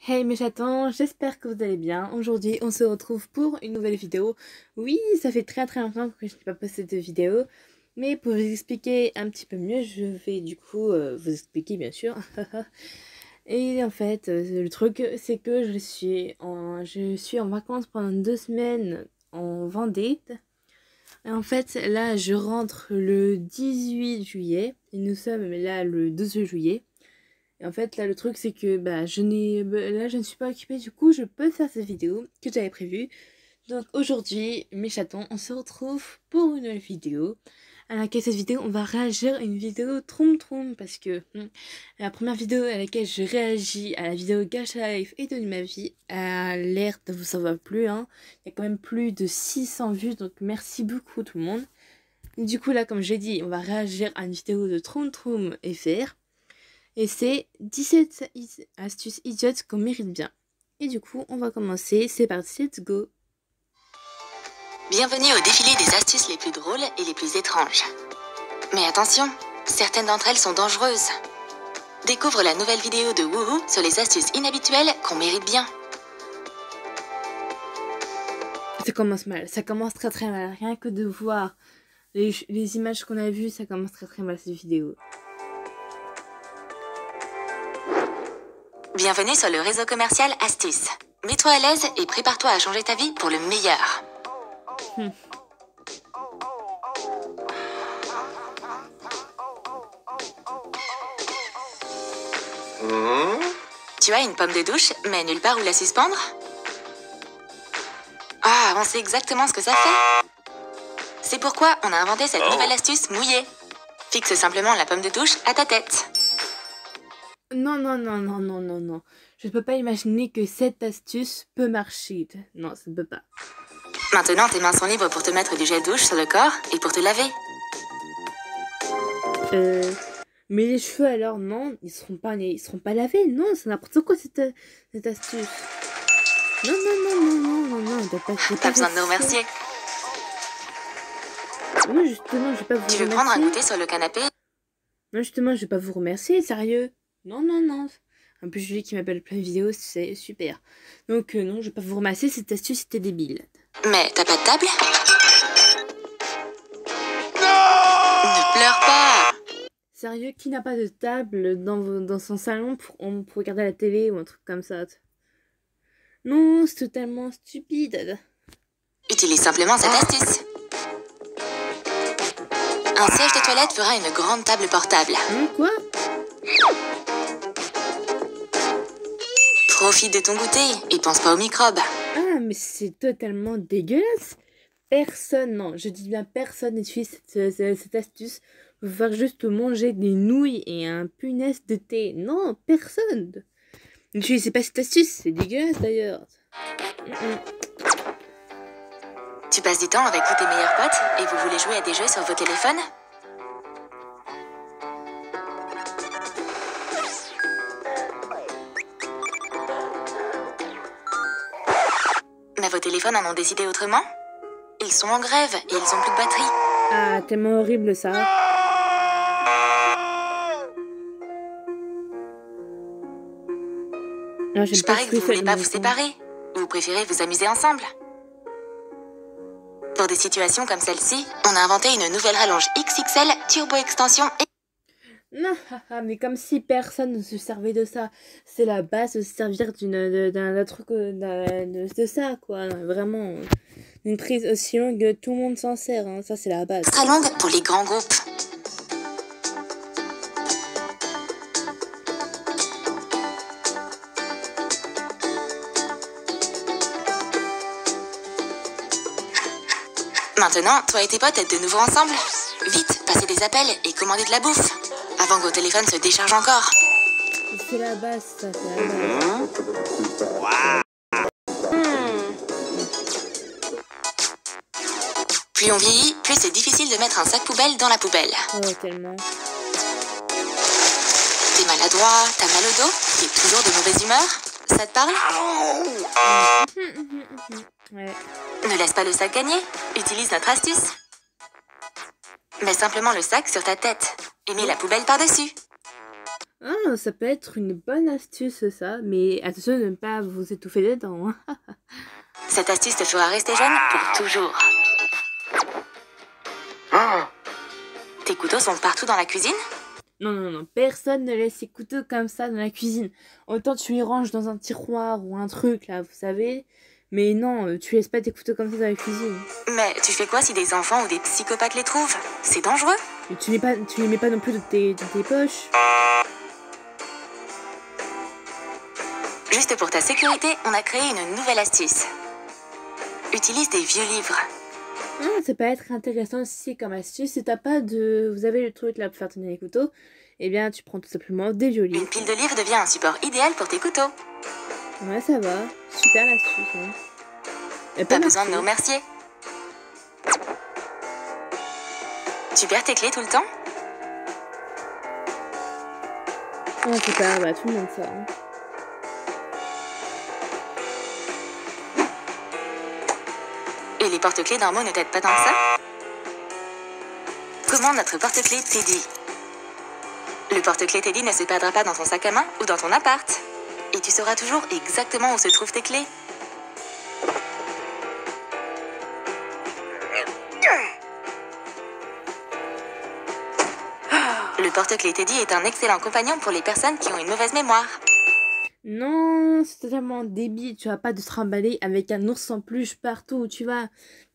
Hey mes chatons, j'espère que vous allez bien. Aujourd'hui, on se retrouve pour une nouvelle vidéo. Oui, ça fait très longtemps que je n'ai pas posté de vidéo. Mais pour vous expliquer un petit peu mieux, je vais du coup vous expliquer bien sûr. Et en fait, le truc, c'est que je suis en vacances pendant 2 semaines en Vendée. Et en fait, là, je rentre le 18 juillet. Et nous sommes là le 12 juillet. Et en fait, là, le truc, c'est que je ne suis pas occupée, du coup, je peux faire cette vidéo que j'avais prévue. Donc aujourd'hui, mes chatons, on se retrouve pour une nouvelle vidéo. À laquelle cette vidéo, on va réagir à une vidéo Troum Troum. Parce que la première vidéo à laquelle je réagis à la vidéo Gacha Life et de ma vie a l'air de vous savoir plus. Hein. Il y a quand même plus de 600 vues, donc merci beaucoup tout le monde. Et du coup, là, comme j'ai dit, on va réagir à une vidéo de Troum Troum FR. Et c'est 17 astuces idiotes qu'on mérite bien. Et du coup, on va commencer. C'est parti, let's go. Bienvenue au défilé des astuces les plus drôles et les plus étranges. Mais attention, certaines d'entre elles sont dangereuses. Découvre la nouvelle vidéo de Woohoo sur les astuces inhabituelles qu'on mérite bien. Ça commence mal, ça commence très mal. Rien que de voir les images qu'on a vues, ça commence très mal cette vidéo. Bienvenue sur le réseau commercial Astuces. Mets-toi à l'aise et prépare-toi à changer ta vie pour le meilleur. Tu as une pomme de douche, mais nulle part où la suspendre? Ah, on sait exactement ce que ça fait. C'est pourquoi on a inventé cette nouvelle astuce mouillée. Fixe simplement la pomme de douche à ta tête. Non. Je ne peux pas imaginer que cette astuce peut marcher. Non, ça ne peut pas. Maintenant, tes mains sont libres pour te mettre du gel douche sur le corps et pour te laver. Mais les cheveux alors, non, ils seront pas lavés. Non, c'est n'importe quoi cette astuce. Non, Pas besoin de nous remercier. Non, justement, je vais pas vous remercier. Tu veux prendre un goûter sur le canapé? Non, justement, je vais pas vous remercier, sérieux. Non. En plus, Julie qui m'appelle plein de vidéos, c'est super. Donc, non, je vais pas vous remercier, cette astuce était débile. Mais t'as pas de table? Non! Ne pleure pas! Sérieux, qui n'a pas de table dans son salon pour regarder la télé ou un truc comme ça? Non, c'est totalement stupide. Utilise simplement cette astuce. Un siège de toilette fera une grande table portable. Quoi? Profite de ton goûter et pense pas aux microbes. Ah, mais c'est totalement dégueulasse. Personne, non, je dis bien personne n'utilise cette astuce pour faire juste manger des nouilles et un punaise de thé. Non, personne. N'utilisez pas cette astuce, c'est dégueulasse d'ailleurs. Tu passes du temps avec tous tes meilleurs potes et vous voulez jouer à des jeux sur vos téléphones? Mais vos téléphones en ont décidé autrement? Ils sont en grève et ils ont plus de batterie. Ah, tellement horrible ça. Non, je parie que vous voulez pas vous séparer. Vous préférez vous amuser ensemble. Pour des situations comme celle-ci, on a inventé une nouvelle rallonge XXL Turbo Extension. Non, mais comme si personne ne se servait de ça. C'est la base de se servir d'un truc de ça, quoi. Vraiment, une prise aussi longue, tout le monde s'en sert. Hein. Ça, c'est la base. Très longue pour les grands groupes. Maintenant, toi et tes potes êtes de nouveau ensemble. Vite, passez des appels et commandez de la bouffe. Avant que vos téléphones se déchargent encore. C'est la base, ça, c'est la base. Plus on vieillit, plus c'est difficile de mettre un sac poubelle dans la poubelle. Oh, tellement. T'es maladroit, t'as mal au dos, t'es toujours de mauvaise humeur. Ça te parle? Ouais. Ne laisse pas le sac gagner. Utilise notre astuce. Mets simplement le sac sur ta tête et mets la poubelle par-dessus. Ah, ça peut être une bonne astuce ça, mais attention de ne pas vous étouffer dedans. Hein. Cette astuce te fera rester jeune pour toujours. Tes couteaux sont partout dans la cuisine? Non, non, non, personne ne laisse ses couteaux comme ça dans la cuisine. Autant tu les ranges dans un tiroir ou un truc là, vous savez. Mais non, tu laisses pas tes couteaux comme ça dans la cuisine. Mais tu fais quoi si des enfants ou des psychopathes les trouvent? C'est dangereux. Mais tu les mets pas non plus dans tes poches. Juste pour ta sécurité, on a créé une nouvelle astuce. Utilise des vieux livres. Ah, ça peut être intéressant aussi comme astuce. Si t'as pas de... Vous avez le truc là pour faire tenir les couteaux, eh bien tu prends tout simplement des vieux livres. Une pile de livres devient un support idéal pour tes couteaux. Ouais, ça va. Super l'astuce. Hein. Pas besoin de nous remercier. Tu perds tes clés tout le temps? Oh, c'est pas grave, tout le monde ça. Hein. Et les porte-clés normaux ne t'aident pas tant que ça? Commande notre porte-clés Teddy. Le porte-clés Teddy ne se perdra pas dans ton sac à main ou dans ton appart. Et tu sauras toujours exactement où se trouvent tes clés. Le porte-clés Teddy est un excellent compagnon pour les personnes qui ont une mauvaise mémoire. Non, c'est totalement débile. Tu vas pas te trimballer avec un ours en peluche partout où tu vas.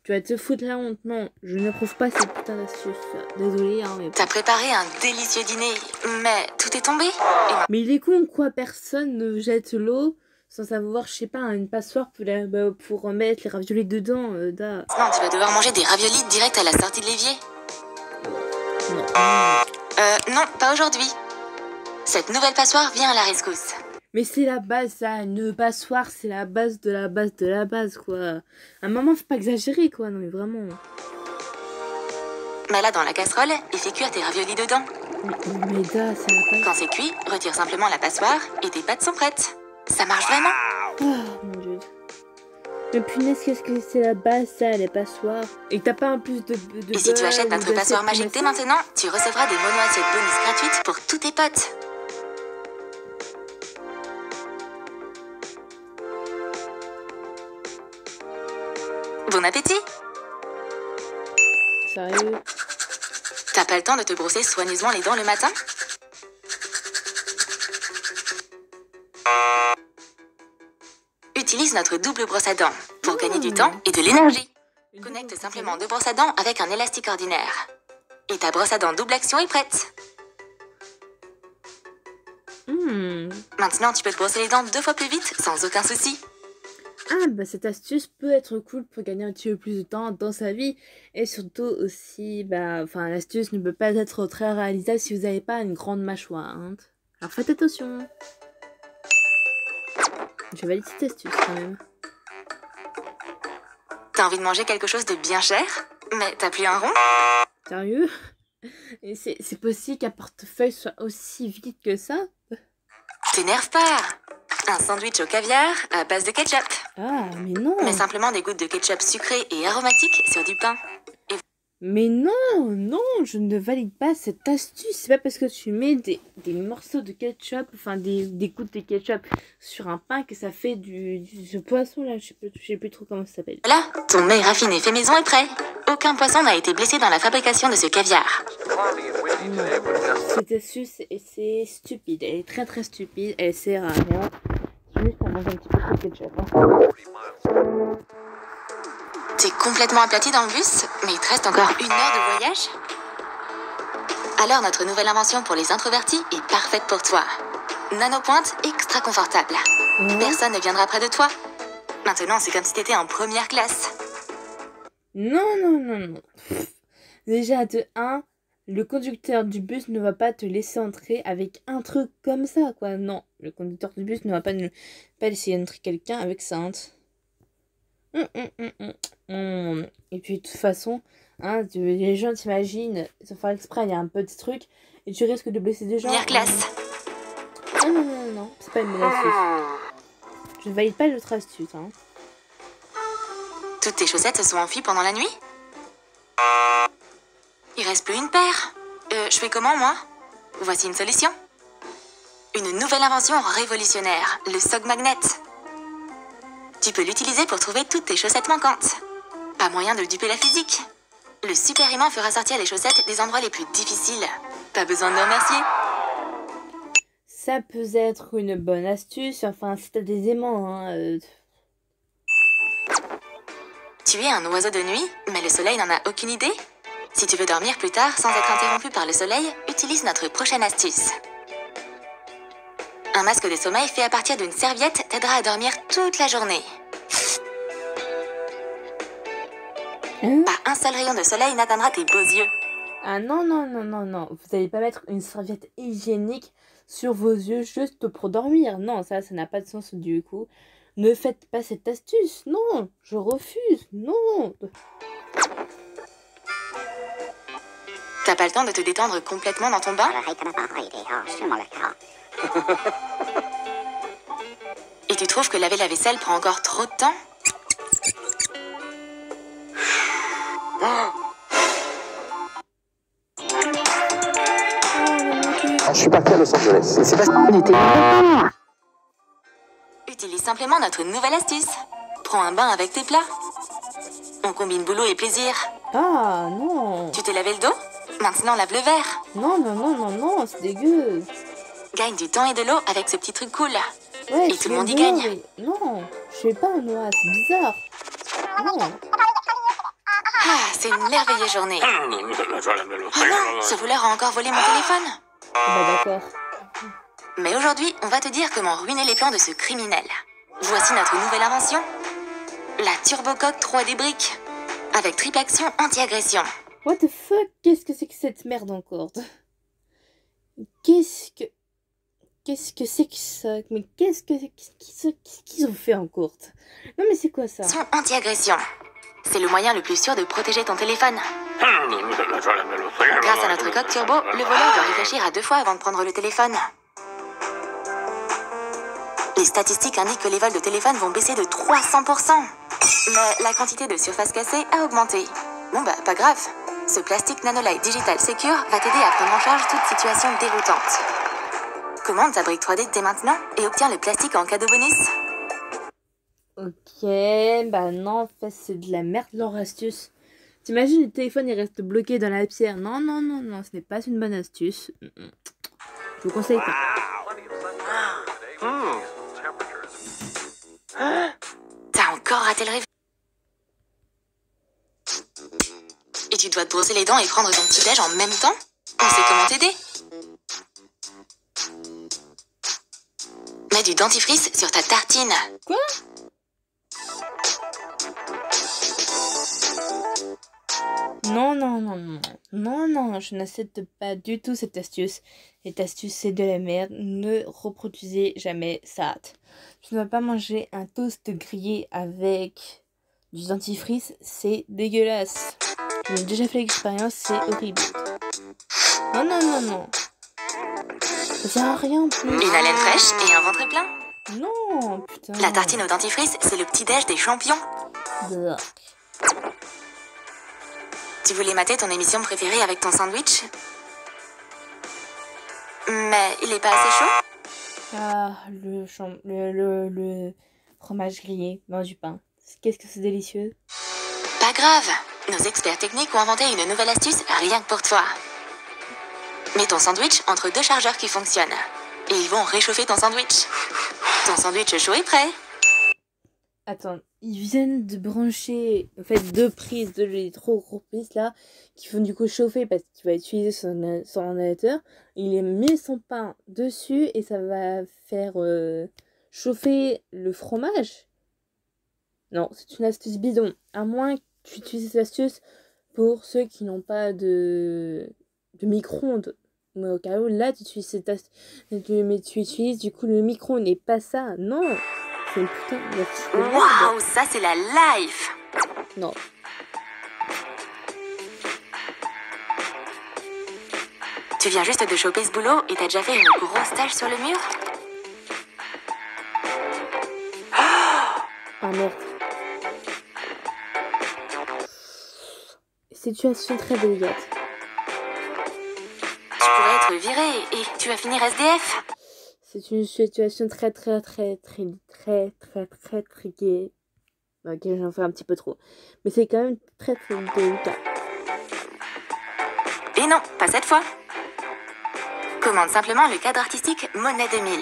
Tu vas te foutre la honte. Non, je n'approuve pas cette putain d'astuce. Désolée, hein, mais... T'as préparé un délicieux dîner, mais tout est tombé. Mais il est con quoi, personne ne jette l'eau sans savoir, je sais pas, une passoire pour mettre les raviolis dedans. Non, tu vas devoir manger des raviolis direct à la sortie de l'évier. Non, pas aujourd'hui. Cette nouvelle passoire vient à la rescousse. Mais c'est la base, ça. Une passoire, c'est la base de la base de la base, quoi. À un moment, faut pas exagérer, quoi. Non, mais vraiment. Mets-la dans la casserole et fais cuire tes raviolis dedans. Mais c'est la base. Quand c'est cuit, retire simplement la passoire et tes pâtes sont prêtes. Ça marche vraiment. Oh, mon Dieu. Mais punaise, qu'est-ce que c'est la base, ça, les passoires? Et t'as pas un plus de et si tu achètes notre passoire magique dès maintenant, tu recevras des mono-assiettes bonus gratuites pour tous tes potes. Bon appétit! Sérieux? T'as pas le temps de te brosser soigneusement les dents le matin? Utilise notre double brosse à dents pour gagner du temps et de l'énergie. Connecte simplement deux brosses à dents avec un élastique ordinaire. Et ta brosse à dents double action est prête. Maintenant, tu peux te brosser les dents 2 fois plus vite sans aucun souci. Ah, bah cette astuce peut être cool pour gagner un petit peu plus de temps dans sa vie. Et surtout aussi, l'astuce ne peut pas être très réalisable si vous n'avez pas une grande mâchoire. Hein. Alors faites attention. Je valide cette astuce quand même. T'as envie de manger quelque chose de bien cher? Mais t'as plus un rond? Sérieux? Et c'est possible qu'un portefeuille soit aussi vide que ça? T'énerve pas! Un sandwich au caviar à base de ketchup. Ah, mais non! Mets simplement des gouttes de ketchup sucré et aromatique sur du pain. Mais non, non, je ne valide pas cette astuce. C'est pas parce que tu mets des morceaux de ketchup, des gouttes de ketchup sur un pain que ça fait ce poisson là. Je sais plus trop comment ça s'appelle. Là, ton mets raffiné fait maison est prêt. Aucun poisson n'a été blessé dans la fabrication de ce caviar. Cette astuce, c'est stupide. Elle est très très stupide. Elle sert à rien. Juste à manger un petit peu de ketchup. Hein. T'es complètement aplati dans le bus, mais il te reste encore 1 heure de voyage? Alors notre nouvelle invention pour les introvertis est parfaite pour toi. Nanopointe extra confortable. Personne ne viendra près de toi. Maintenant, c'est comme si t'étais en première classe. Non, non, non, non. Déjà, de 1, le conducteur du bus ne va pas te laisser entrer avec un truc comme ça, quoi. Non, le conducteur du bus ne va pas laisser entrer quelqu'un avec ça. Hein. Et puis de toute façon, hein, les gens t'imaginent, sans faire exprès, il y a un petit truc et tu risques de blesser des gens. Première classe. Non, non, non, non, c'est pas une bonne astuce. Je ne valide pas l'autre astuce. Hein. Toutes tes chaussettes se sont enfuies pendant la nuit? Il reste plus une paire. Je fais comment, moi? Voici une solution. Une nouvelle invention révolutionnaire, le Sog Magnet. Tu peux l'utiliser pour trouver toutes tes chaussettes manquantes. Pas moyen de duper la physique. Le super aimant fera sortir les chaussettes des endroits les plus difficiles. Pas besoin de me remercier. Ça peut être une bonne astuce, enfin si t'as des aimants, hein. Tu es un oiseau de nuit, mais le soleil n'en a aucune idée? Si tu veux dormir plus tard sans être interrompu par le soleil, utilise notre prochaine astuce. Un masque de sommeil fait à partir d'une serviette t'aidera à dormir toute la journée. Pas un seul rayon de soleil n'atteindra tes beaux yeux. Ah non, non, non, non, non. Vous n'allez pas mettre une serviette hygiénique sur vos yeux juste pour dormir. Non, ça n'a pas de sens du coup. Ne faites pas cette astuce. Non, je refuse. Non. T'as pas le temps de te détendre complètement dans ton bain? Et tu trouves que laver la vaisselle prend encore trop de temps? Je suis parti à Los Angeles. Et c'est pas on était. Utilise simplement notre nouvelle astuce. Prends un bain avec tes plats. On combine boulot et plaisir. Ah non. Tu t'es lavé le dos? Maintenant lave le verre. Non, non, non, non, non, c'est dégueu. Gagne du temps et de l'eau avec ce petit truc cool. Ouais, Et tout le monde y gagne. Non, je fais pas un noix, c'est bizarre. Non. Ah, c'est une merveilleuse journée. Oh non, ce voleur a encore volé mon téléphone. Bah d'accord. Mais aujourd'hui, on va te dire comment ruiner les plans de ce criminel. Voici notre nouvelle invention. La Turbocoque 3D Brick. Avec triple action anti-agression. What the fuck? Qu'est-ce que c'est que cette merde encore? Qu'est-ce que c'est que ça? Mais qu'est-ce qu'ils ont fait encore? Non mais c'est quoi ça? Son anti-agression. C'est le moyen le plus sûr de protéger ton téléphone. Grâce à notre coque turbo, le voleur doit réfléchir à 2 fois avant de prendre le téléphone. Les statistiques indiquent que les vols de téléphone vont baisser de 300%. Mais la quantité de surface cassée a augmenté. Bon bah, pas grave. Ce plastique Nanolite Digital Secure va t'aider à prendre en charge toute situation déroutante. Commande ta brique 3D dès maintenant et obtiens le plastique en cadeau bonus. Ok, bah non, en fait c'est de la merde leur astuce. T'imagines le téléphone il reste bloqué dans la pierre. Non, non, non, non, ce n'est pas une bonne astuce. Je vous conseille pas. T'as encore raté le réveil. Et tu dois te brosser les dents et prendre ton petit déj en même temps? On sait comment t'aider. Mets du dentifrice sur ta tartine. Quoi? Non, non, non, non, non, non, je n'accepte pas du tout cette astuce. Cette astuce, c'est de la merde. Ne reproduisez jamais ça. Tu ne vas pas manger un toast grillé avec du dentifrice, c'est dégueulasse. J'ai déjà fait l'expérience, c'est horrible. Non, non, non, non. Ça sert à rien en plus. Une haleine fraîche et un ventre plein. Non, putain. La tartine au dentifrice, c'est le petit déj des champions. Blah. Tu voulais mater ton émission préférée avec ton sandwich? Mais il est pas assez chaud? Ah, le fromage grillé dans du pain. Qu'est-ce que c'est délicieux. Pas grave. Nos experts techniques ont inventé une nouvelle astuce rien que pour toi. Mets ton sandwich entre 2 chargeurs qui fonctionnent. Et ils vont réchauffer ton sandwich. Ton sandwich chaud est prêt. Attends, ils viennent de brancher en fait 2 prises, 2 trop gros prises là, qui vont du coup chauffer parce qu'il va utiliser son ordinateur. Il met son pain dessus et ça va faire chauffer le fromage. Non, c'est une astuce bidon. À moins que tu utilises cette astuce pour ceux qui n'ont pas de micro-ondes. Mais au cas où, là, tu utilises cette astuce. Mais tu utilises du coup le micro-ondes et pas ça. Non, c'est une putain d'astuce. Waouh, ça c'est la life. Non. Tu viens juste de choper ce boulot et t'as déjà fait une grosse tache sur le mur? Ah merde. Situation très délicate. Tu pourrais être viré et tu vas finir SDF. C'est une situation très triquée. Ok, j'en fais un petit peu trop. Mais c'est quand même très délicat. Et non, pas cette fois. Commande simplement le cadre artistique Monet 2000.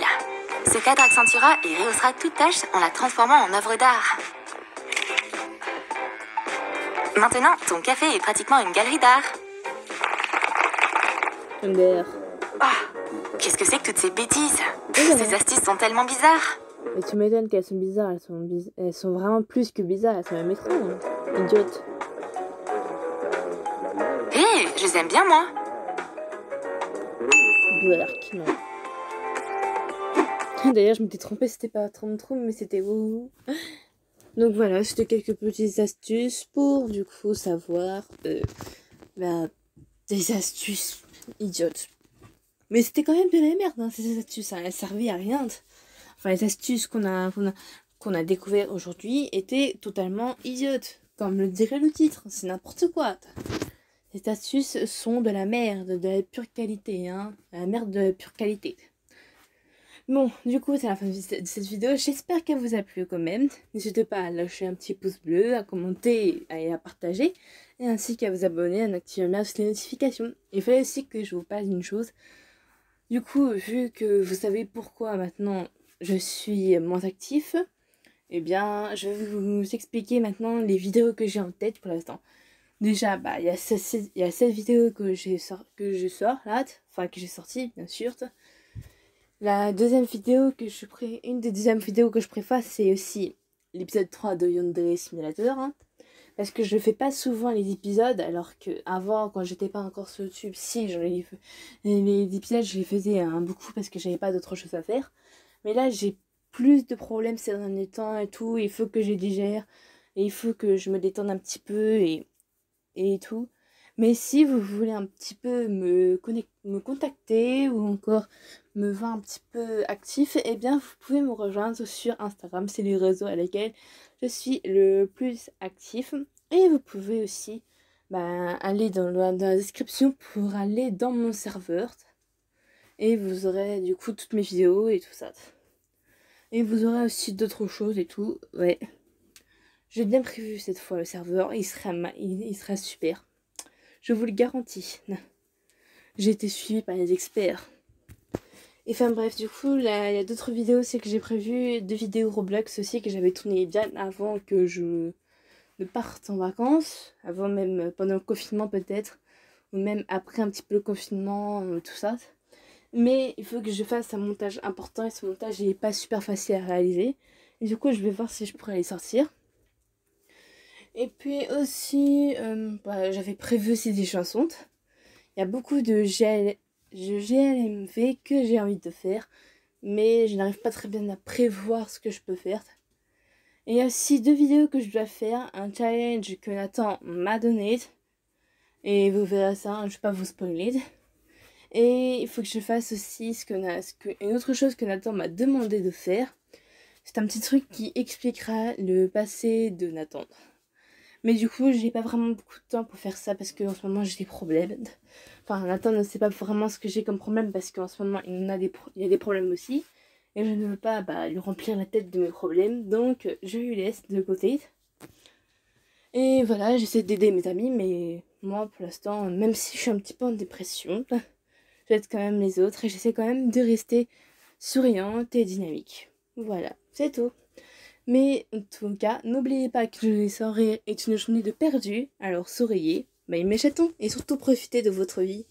Ce cadre accentuera et rehaussera toute tâche en la transformant en œuvre d'art. Maintenant, ton café est pratiquement une galerie d'art. MDR. Oh, qu'est-ce que c'est que toutes ces bêtises? Ces astuces sont tellement bizarres. Mais tu m'étonnes qu'elles sont bizarres, elles sont vraiment plus que bizarres, elles sont même étranges. Idiote. Hé, je les aime bien moi. Burk, non. D'ailleurs, je m'étais trompée, c'était pas 33, mais c'était wouhou. Donc voilà, c'était quelques petites astuces pour du coup savoir des astuces idiotes. Mais c'était quand même de la merde, hein, ces astuces, hein, elles servaient à rien. Enfin, les astuces qu'on a découvert aujourd'hui étaient totalement idiotes. Comme le dirait le titre, c'est n'importe quoi. Ces astuces sont de la merde, de la pure qualité, hein. La merde de la pure qualité. Bon, du coup, c'est la fin de cette vidéo. J'espère qu'elle vous a plu quand même. N'hésitez pas à lâcher un petit pouce bleu, à commenter et à partager. Et ainsi qu'à vous abonner, à activer les notifications. Il fallait aussi que je vous parle d'une chose. Du coup, vu que vous savez pourquoi maintenant je suis moins actif, eh bien, je vais vous expliquer maintenant les vidéos que j'ai en tête pour l'instant. Déjà, il y a cette vidéo que je sors là, enfin que j'ai sorti bien sûr. La deuxième vidéo une des deuxièmes vidéos que je préfère, c'est aussi l'épisode 3 de Yandere Simulator. Hein, parce que je fais pas souvent les épisodes, alors que avant, quand j'étais pas encore sur YouTube, si, les épisodes, je les faisais beaucoup parce que j'avais pas d'autre chose à faire. Mais là, j'ai plus de problèmes ces derniers temps et tout. Il faut que je digère. Et il faut que je me détende un petit peu et tout. Mais si vous voulez un petit peu me contacter ou encore me voir un petit peu actif, eh bien vous pouvez me rejoindre sur Instagram. C'est le réseau à lequel je suis le plus actif. Et vous pouvez aussi aller dans la description pour aller dans mon serveur. Et vous aurez du coup toutes mes vidéos et tout ça. Et vous aurez aussi d'autres choses et tout. Ouais. J'ai bien prévu cette fois le serveur. Il sera super. Je vous le garantis. J'ai été suivie par les experts. Et enfin bref, du coup, là, il y a d'autres vidéos aussi que j'ai prévues. 2 vidéos Roblox aussi que j'avais tournées bien avant que je ne parte en vacances. Avant même, pendant le confinement peut-être. Ou même après un petit peu le confinement, tout ça. Mais il faut que je fasse un montage important. Et ce montage, il n'est pas super facile à réaliser. Et du coup, je vais voir si je pourrais les sortir. Et puis aussi, j'avais prévu aussi des chansons. Il y a beaucoup de GLMV que j'ai envie de faire, mais je n'arrive pas très bien à prévoir ce que je peux faire. Et il y a aussi 2 vidéos que je dois faire, un challenge que Nathan m'a donné, et vous verrez ça, je ne vais pas vous spoiler. Et il faut que je fasse aussi une autre chose que Nathan m'a demandé de faire. C'est un petit truc qui expliquera le passé de Nathan. Mais du coup, j'ai pas vraiment beaucoup de temps pour faire ça parce qu'en ce moment, j'ai des problèmes. Enfin, Nathan ne sait pas vraiment ce que j'ai comme problème parce qu'en ce moment, il y a des problèmes aussi. Et je ne veux pas lui remplir la tête de mes problèmes. Donc, je lui laisse de côté. Et voilà, j'essaie d'aider mes amis. Mais moi, pour l'instant, même si je suis un petit peu en dépression, j'aide quand même les autres. Et j'essaie quand même de rester souriante et dynamique. Voilà, c'est tout. Mais en tout cas, n'oubliez pas que le soirée est une journée de perdu, alors souriez, mes chatons, et surtout profitez de votre vie.